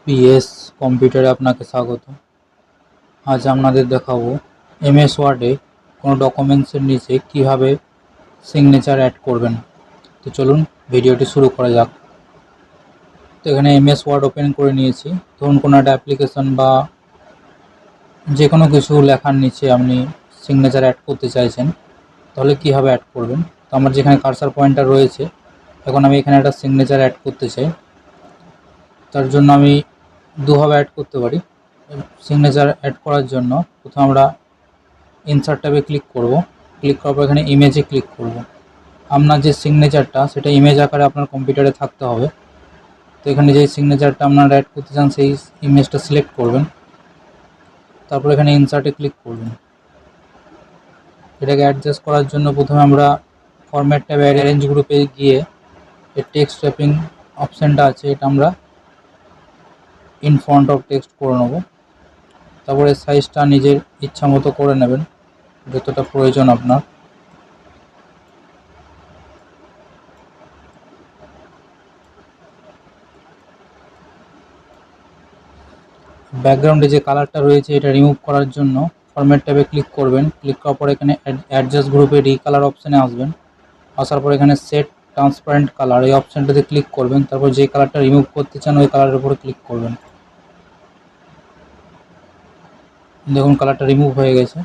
PS কম্পিউটারে আপনাকে স্বাগত। আজ আপনাদের দেখাবো এমএস ওয়ার্ডে কোনো ডকুমেন্টসের নিচে কিভাবে সিগনেচার অ্যাড করবেন। তো চলুন ভিডিওটি শুরু করা যাক। তো এখানে এমএস ওয়ার্ড ওপেন করে নিয়েছি। ধরুন কোনো একটা অ্যাপ্লিকেশন বা যে কোনো কিছু লেখার নিচে আপনি সিগনেচার অ্যাড করতে চাইছেন, তাহলে কীভাবে অ্যাড করবেন। তো আমার যেখানে কার্সার পয়েন্টার রয়েছে, এখন আমি এখানে একটা সিগনেচার অ্যাড করতে চাই। তার জন্য আমি দুভাবে অ্যাড করতে পারি। সিগনেচার অ্যাড করার জন্য প্রথমে আমরা ইনসার্ট ট্যাবে ক্লিক করব। ক্লিক করার পর এখানে ইমেজে ক্লিক করব। আপনার যে সিগনেচারটা সেটা ইমেজ আকারে আপনার কম্পিউটারে থাকতে হবে। তো এখানে যে সিগনেচারটা আপনারা অ্যাড করতে চান সেই ইমেজটা সিলেক্ট করবেন। তারপর এখানে ইনসার্টে ক্লিক করবেন। এটাকে অ্যাডজাস্ট করার জন্য প্রথমে আমরা ফরম্যাট ট্যাবে অ্যারেঞ্জ গ্রুপে গিয়ে এই টেক্সট র্যাপিং অপশানটা আছে, এটা আমরা ইন ফ্রন্ট অফ টেক্সট করে নেব। তারপরে সাইজটা নিজের ইচ্ছা মতো করে নেবেন, যতটা প্রয়োজন আপনার। ব্যাকগ্রাউন্ডে যে কালারটা রয়েছে এটা রিমুভ করার জন্য ফরম্যাট ট্যাবে ক্লিক করবেন। ক্লিক করার পর এখানে অ্যাডজাস্ট গ্রুপে রিকালার অপশানে আসবেন। আসার পর এখানে সেট ট্রান্সপারেন্ট কালার এই অপশানটাতে ক্লিক করবেন। তারপর যে কালারটা রিমুভ করতে চান ওই কালারের উপরে ক্লিক করবেন। দেখুন কালারটা রিমুভ হয়ে গেছে।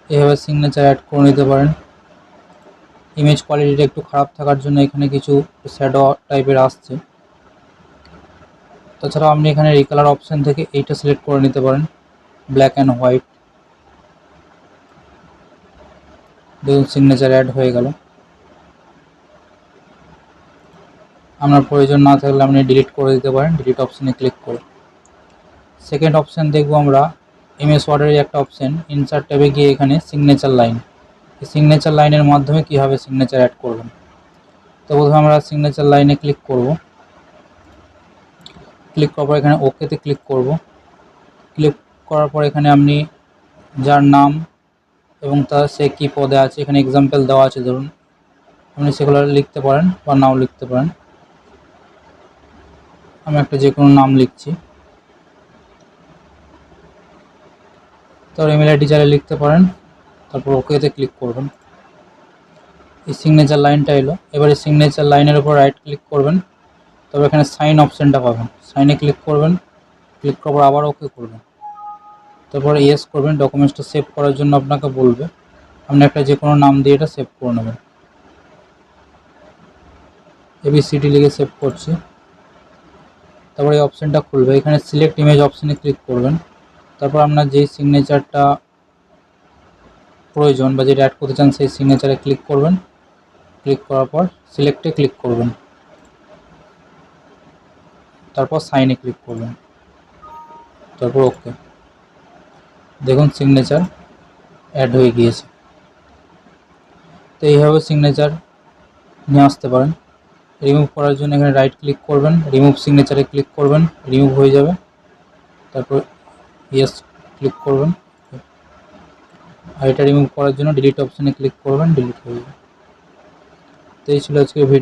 এভাবে সিগনেচার অ্যাড করে নিতে পারেন। ইমেজ কোয়ালিটিটা একটু খারাপ থাকার জন্য এখানে কিছু শ্যাডো টাইপের আসছে। তাছাড়াও আপনি এখানে রিকালার অপশান থেকে এইটা সিলেক্ট করে নিতে পারেন, ব্ল্যাক অ্যান্ড হোয়াইট। দেখুন সিগনেচার অ্যাড হয়ে গেল। আপনার প্রয়োজন না থাকলে আপনি ডিলিট করে দিতে পারেন, ডিলিট অপশানে ক্লিক করে। সেকেন্ড অপশান দেখব আমরা এমএস ওয়ার্ডের একটা অপশান, ইনসার্ট ট্যাবে গিয়ে এখানে সিগনেচার লাইন। এই সিগনেচার লাইনের মাধ্যমে কীভাবে সিগনেচার অ্যাড করবেন। তো প্রথমে আমরা সিগনেচার লাইনে ক্লিক করব। ক্লিক করার পর এখানে ওকেতে ক্লিক করব। ক্লিক করার পর এখানে আপনি যার নাম এবং তার সে কী পদে আছে এখানে এক্সাম্পল দেওয়া আছে, ধরুন আপনি সেগুলো লিখতে পারেন বা নাও লিখতে পারেন। আমি একটা যে কোনো নাম লিখছি। তারপর ইমেল আইডি চাইলে লিখতে পারেন, তারপর ওকেতে ক্লিক করবেন। এই সিগনেচার লাইনটা এলো। এবারে সিগনেচার লাইনের উপর রাইট ক্লিক করবেন। তবে এখানে সাইন অপশানটা পাবেন, সাইনে ক্লিক করবেন। ক্লিক করার পর আবার ওকে করবেন। তারপর ইয়েস করবেন। ডকুমেন্টসটা সেভ করার জন্য আপনাকে বলবে, আপনি একটা যে কোনো নাম দিয়ে এটা সেভ করে নেবেন। ABCD লিখে সেভ করছি। তারপর এই অপশানটা খুলবে, এখানে সিলেক্ট ইমেজ অপশানে ক্লিক করবেন। তারপর আপনার যেই সিগনেচারটা প্রয়োজন বা যেটা অ্যাড করতে চান সেই সিগনেচারে ক্লিক করবেন। ক্লিক করার পর সিলেক্টে ক্লিক করবেন, তারপর সাইনে ক্লিক করবেন, তারপর ওকে। দেখুন সিগনেচার অ্যাড হয়ে গিয়েছে। তো এইভাবে সিগনেচার নিয়ে আসতে পারেন। রিমুভ করার জন্য এখানে রাইট ক্লিক করবেন, রিমুভ সিগনেচারে ক্লিক করবেন, রিমুভ হয়ে যাবে। তারপর ইয়েস ক্লিক করবেন। আর এটা রিমুভ করার জন্য ডিলিট অপশানে ক্লিক করবেন, ডিলিট হয়ে যাবে। তো এই ছিল আজকের ভিডিও।